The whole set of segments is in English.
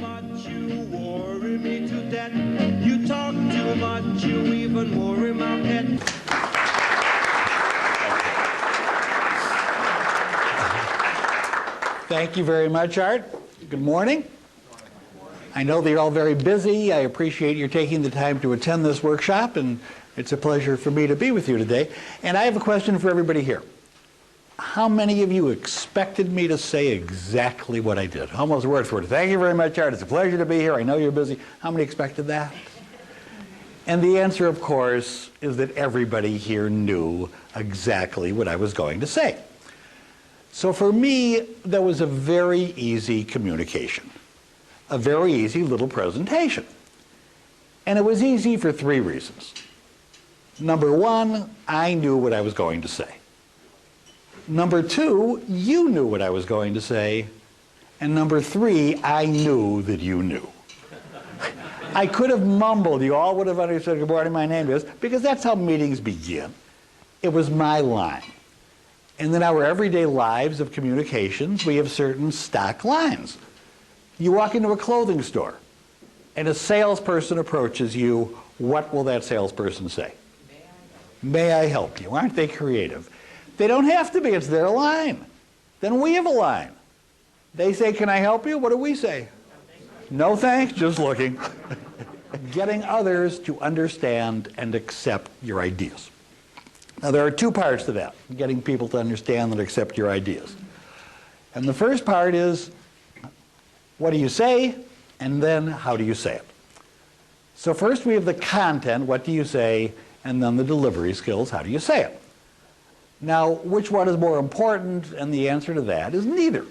much, you worry me to death. You talk too much, you even worry my pet. Thank you very much, Art. Good morning. I know that you're all very busy. I appreciate you taking the time to attend this workshop, and it's a pleasure for me to be with you today. And I have a question for everybody here. How many of you expected me to say exactly what I did? Almost word for word. Thank you very much, Art. It's a pleasure to be here. I know you're busy. How many expected that? And the answer, of course, is that everybody here knew exactly what I was going to say. So for me, that was a very easy communication, a very easy little presentation. And it was easy for three reasons. Number one, I knew what I was going to say. Number two, you knew what I was going to say. And number three, I knew that you knew. I could have mumbled. You all would have understood, good morning, my name is, because that's how meetings begin. It was my line. And in our everyday lives of communications, we have certain stock lines. You walk into a clothing store, and a salesperson approaches you. What will that salesperson say? May I help you? Aren't they creative? They don't have to be. It's their line. Then we have a line. They say, can I help you? What do we say? No thanks, just looking. Getting others to understand and accept your ideas. Now, there are two parts to that, getting people to understand and accept your ideas. And the first part is, what do you say? And then, how do you say it? So first we have the content, what do you say? And then the delivery skills, how do you say it? Now, which one is more important? And the answer to that is neither.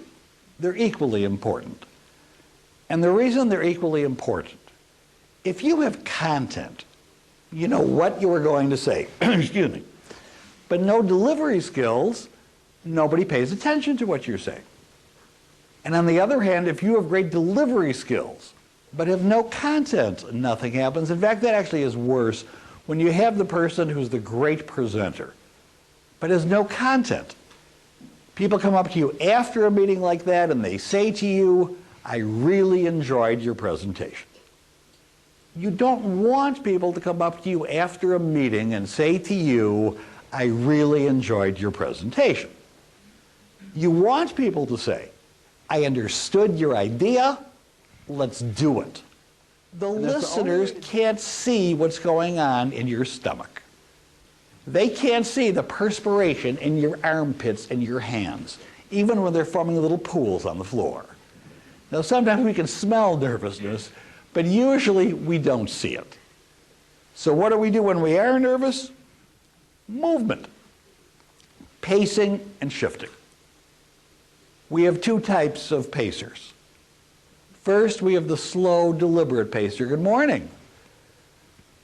They're equally important. And the reason they're equally important, if you have content, you know what you are going to say, excuse me, but no delivery skills, nobody pays attention to what you're saying. And on the other hand, if you have great delivery skills, but have no content, nothing happens. In fact, that actually is worse when you have the person who's the great presenter, but has no content. People come up to you after a meeting like that and they say to you, I really enjoyed your presentation. You don't want people to come up to you after a meeting and say to you, I really enjoyed your presentation. You want people to say, I understood your idea, let's do it. The listeners can't see what's going on in your stomach. They can't see the perspiration in your armpits and your hands, even when they're forming little pools on the floor. Now, sometimes we can smell nervousness, but usually we don't see it. So what do we do when we are nervous? Movement, pacing and shifting. We have two types of pacers. First, we have the slow, deliberate pacer. Good morning.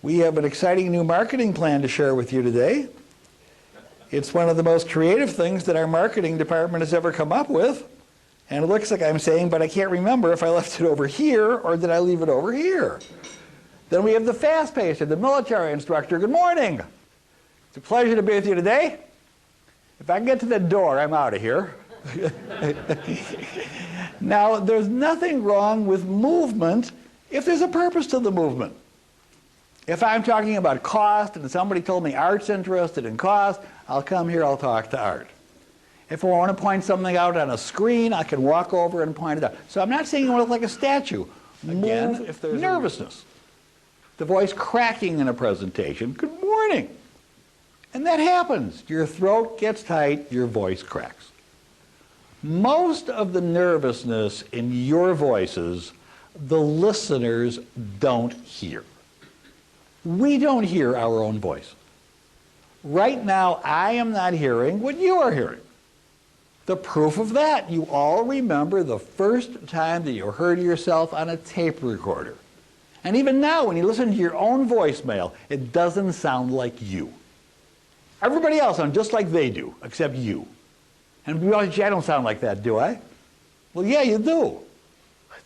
We have an exciting new marketing plan to share with you today. It's one of the most creative things that our marketing department has ever come up with. And it looks like I'm saying, but I can't remember if I left it over here or did I leave it over here. Then we have the fast pacer, the military instructor. Good morning. It's a pleasure to be with you today. If I can get to the door, I'm out of here. Now, there's nothing wrong with movement if there's a purpose to the movement. If I'm talking about cost and somebody told me Art's interested in cost, I'll come here, I'll talk to Art. If I want to point something out on a screen, I can walk over and point it out. So I'm not saying you want to look like a statue. Again, if there's nervousness, the voice cracking in a presentation, good morning. And that happens. Your throat gets tight, your voice cracks. Most of the nervousness in your voices, the listeners don't hear. We don't hear our own voice. Right now, I am not hearing what you are hearing. The proof of that, you all remember the first time that you heard yourself on a tape recorder. And even now, when you listen to your own voicemail, it doesn't sound like you. Everybody else sounds just like they do, except you. And we all say, I don't sound like that, do I? Well, yeah, you do.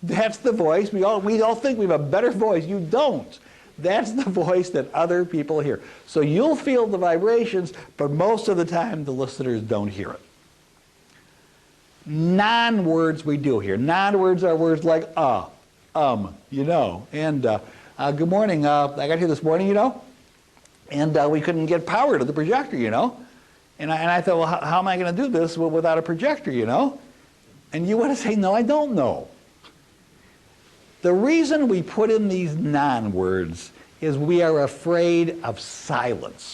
That's the voice. We all think we have a better voice. You don't. That's the voice that other people hear. So you'll feel the vibrations, but most of the time the listeners don't hear it. Non-words we do hear. Non-words are words like you know. And good morning. I got here this morning, you know, and we couldn't get power to the projector, you know. And I thought, well, how am I going to do this without a projector, you know? And you want to say, no, I don't know. The reason we put in these non-words is we are afraid of silence.